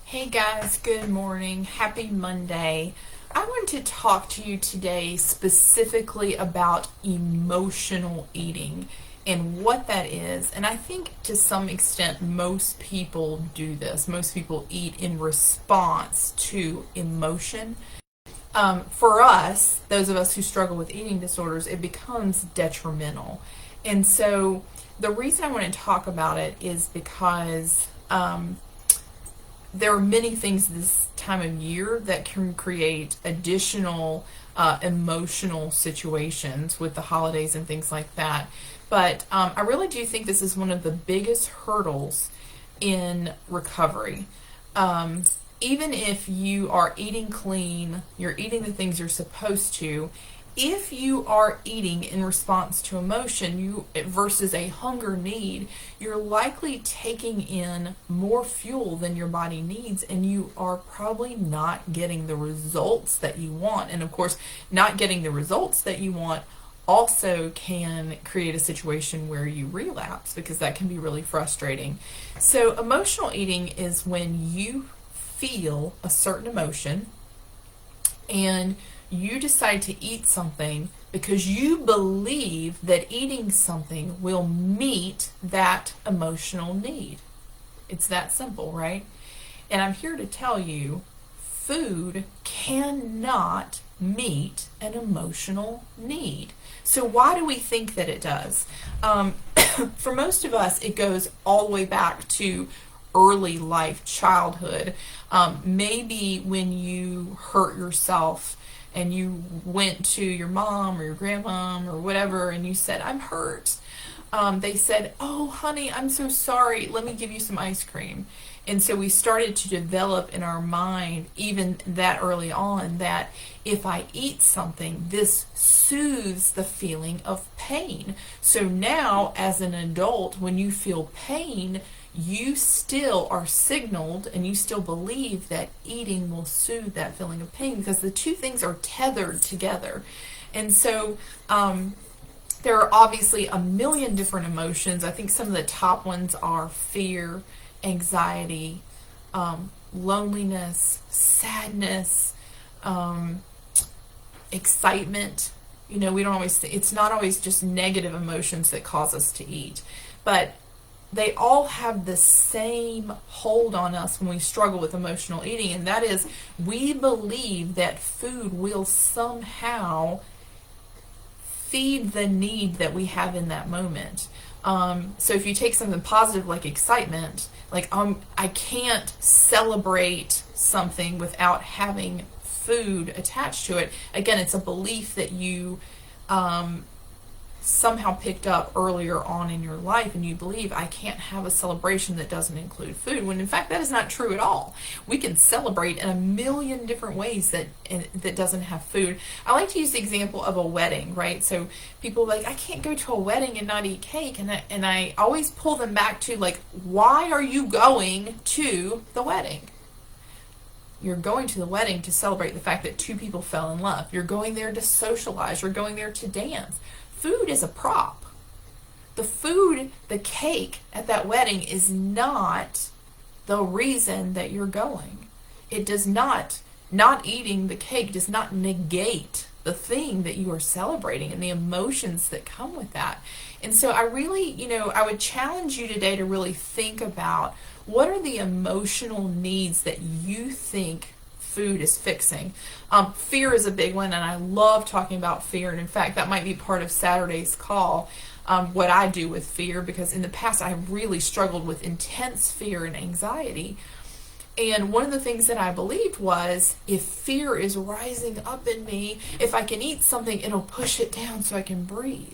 Hey guys, good morning. Happy Monday. I want to talk to you today specifically about emotional eating and what that is. And I think to some extent most people do this. Most people eat in response to emotion. For us, those of us who struggle with eating disorders, it becomes detrimental. And so the reason I want to talk about it is because there are many things this time of year that can create additional emotional situations with the holidays and things like that. But I really do think this is one of the biggest hurdles in recovery. Even if you are eating clean, you're eating the things you're supposed to, if you are eating in response to emotion versus a hunger need, you're likely taking in more fuel than your body needs, and you are probably not getting the results that you want. And of course, not getting the results that you want also can create a situation where you relapse, because that can be really frustrating. So emotional eating is when you feel a certain emotion and you decide to eat something because you believe that eating something will meet that emotional need. It's that simple, right? And I'm here to tell you, food cannot meet an emotional need. So why do we think that it does? For most of us, it goes all the way back to early life, childhood. Maybe when you hurt yourself and you went to your mom or your grandmom or whatever and you said, I'm hurt. They said, oh, honey, I'm so sorry. Let me give you some ice cream. And so we started to develop in our mind, even that early on, that if I eat something, this soothes the feeling of pain. So now, as an adult, when you feel pain, you still are signaled and you still believe that eating will soothe that feeling of pain, because the two things are tethered together. And so there are obviously a million different emotions. I think some of the top ones are fear, anxiety, loneliness, sadness, excitement. You know, we don't always, it's not always just negative emotions that cause us to eat, but they all have the same hold on us when we struggle with emotional eating, and that is we believe that food will somehow feed the need that we have in that moment. So if you take something positive like excitement, like I can't celebrate something without having food attached to it. Again, it's a belief that you somehow picked up earlier on in your life, and you believe I can't have a celebration that doesn't include food, when in fact that is not true at all. We can celebrate in a million different ways that doesn't have food. I like to use the example of a wedding, right? So people are like, I can't go to a wedding and not eat cake, and I always pull them back to, like, why are you going to the wedding? You're going to the wedding to celebrate the fact that two people fell in love. You're going there to socialize. You're going there to dance. Food is a prop. The food, the cake at that wedding is not the reason that you're going. It does not eating the cake does not negate the thing that you are celebrating and the emotions that come with that. And so I really, I would challenge you today to really think about, what are the emotional needs that you think food is fixing? Fear is a big one, and I love talking about fear. And in fact, that might be part of Saturday's call, what I do with fear, because in the past I really struggled with intense fear and anxiety. And one of the things that I believed was, if fear is rising up in me, if I can eat something, it'll push it down so I can breathe.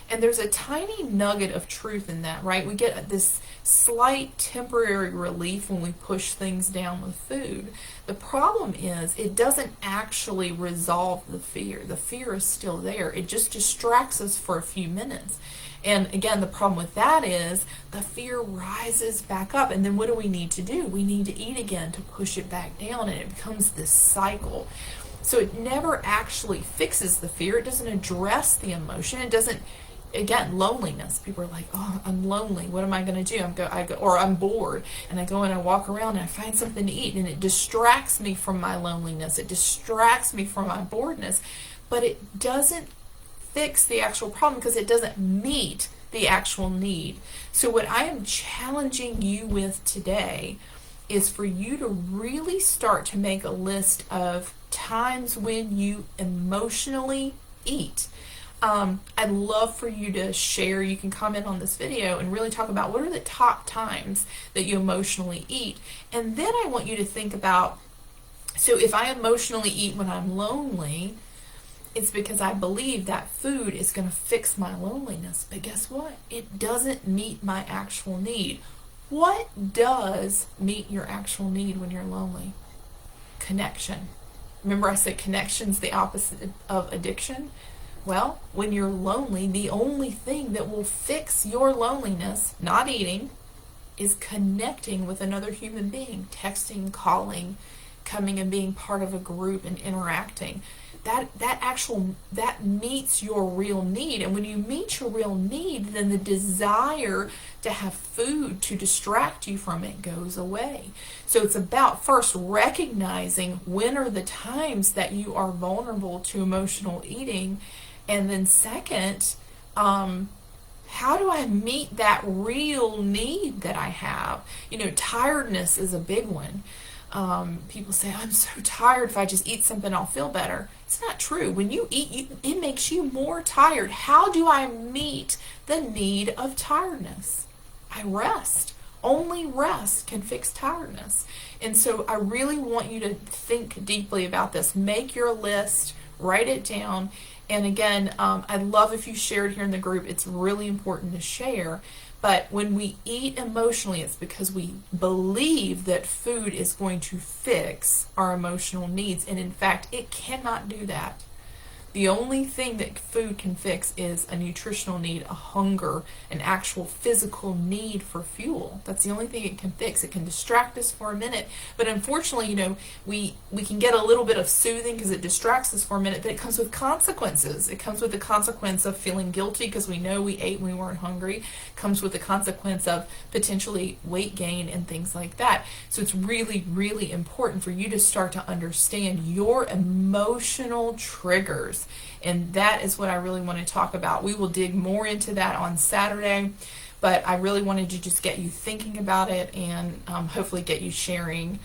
And there's a tiny nugget of truth in that, right? We get this slight temporary relief when we push things down with food. The problem is it doesn't actually resolve the fear. The fear is still there. It just distracts us for a few minutes. And again, the problem with that is the fear rises back up. And then what do we need to do? We need to eat again to push it back down, and it becomes this cycle. So it never actually fixes the fear. It doesn't address the emotion. It doesn't again, loneliness. People are like, oh, I'm lonely. What am I going to do? Or I'm bored, and I go and I walk around and I find something to eat, and it distracts me from my loneliness. It distracts me from my boredness, but it doesn't fix the actual problem because it doesn't meet the actual need. So what I am challenging you with today is for you to really start to make a list of times when you emotionally eat. I'd love for you to share. You can comment on this video and really talk about what are the top times that you emotionally eat. And then I want you to think about, so if I emotionally eat when I'm lonely, it's because I believe that food is going to fix my loneliness. But guess what? It doesn't meet my actual need. What does meet your actual need when you're lonely? Connection. Remember I said connection's the opposite of addiction? Well, when you're lonely, the only thing that will fix your loneliness, not eating, is connecting with another human being, texting, calling, coming and being part of a group and interacting. That meets your real need. And when you meet your real need, then the desire to have food to distract you from it goes away. So it's about first recognizing when are the times that you are vulnerable to emotional eating, and then second, how do I meet that real need that I have? Tiredness is a big one. People say, I'm so tired, if I just eat something I'll feel better. It's not true. When you eat, it makes you more tired. How do I meet the need of tiredness? I rest. Only rest can fix tiredness. And so I really want you to think deeply about this. Make your list, write it down. And again, I'd love if you shared here in the group. It's really important to share. But when we eat emotionally, it's because we believe that food is going to fix our emotional needs. And in fact, it cannot do that. The only thing that food can fix is a nutritional need, a hunger, an actual physical need for fuel. That's the only thing it can fix. It can distract us for a minute, but unfortunately, we can get a little bit of soothing because it distracts us for a minute, but it comes with consequences. It comes with the consequence of feeling guilty because we know we ate when we weren't hungry. It comes with the consequence of potentially weight gain and things like that. So it's really, really important for you to start to understand your emotional triggers. And that is what I really want to talk about. We will dig more into that on Saturday, but I really wanted to just get you thinking about it and hopefully get you sharing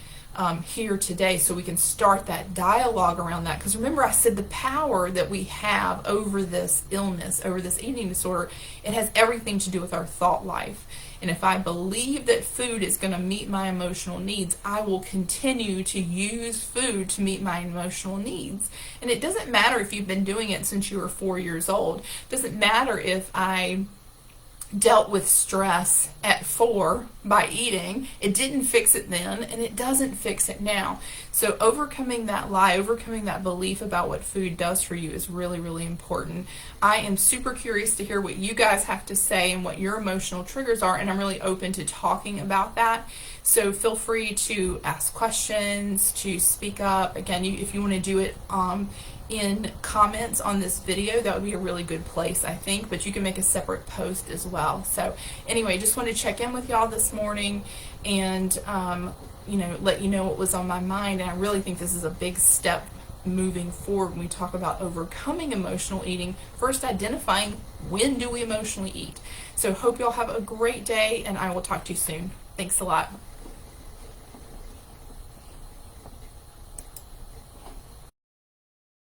here today so we can start that dialogue around that. Because remember, I said the power that we have over this illness, over this eating disorder, it has everything to do with our thought life. And if I believe that food is going to meet my emotional needs, I will continue to use food to meet my emotional needs. And it doesn't matter if you've been doing it since you were 4 years old. It doesn't matter if I dealt with stress at 4 by eating. It didn't fix it then, and it doesn't fix it now. So overcoming that lie, overcoming that belief about what food does for you is really, really important. I am super curious to hear what you guys have to say and what your emotional triggers are, and I'm really open to talking about that. So feel free to ask questions, to speak up. Again, if you want to do it in comments on this video, that would be a really good place, I think, but you can make a separate post as well. So anyway, just wanted to check in with y'all this morning and let you know what was on my mind. And I really think this is a big step moving forward when we talk about overcoming emotional eating. First, identifying when do we emotionally eat. So hope y'all have a great day, and I will talk to you soon. Thanks a lot.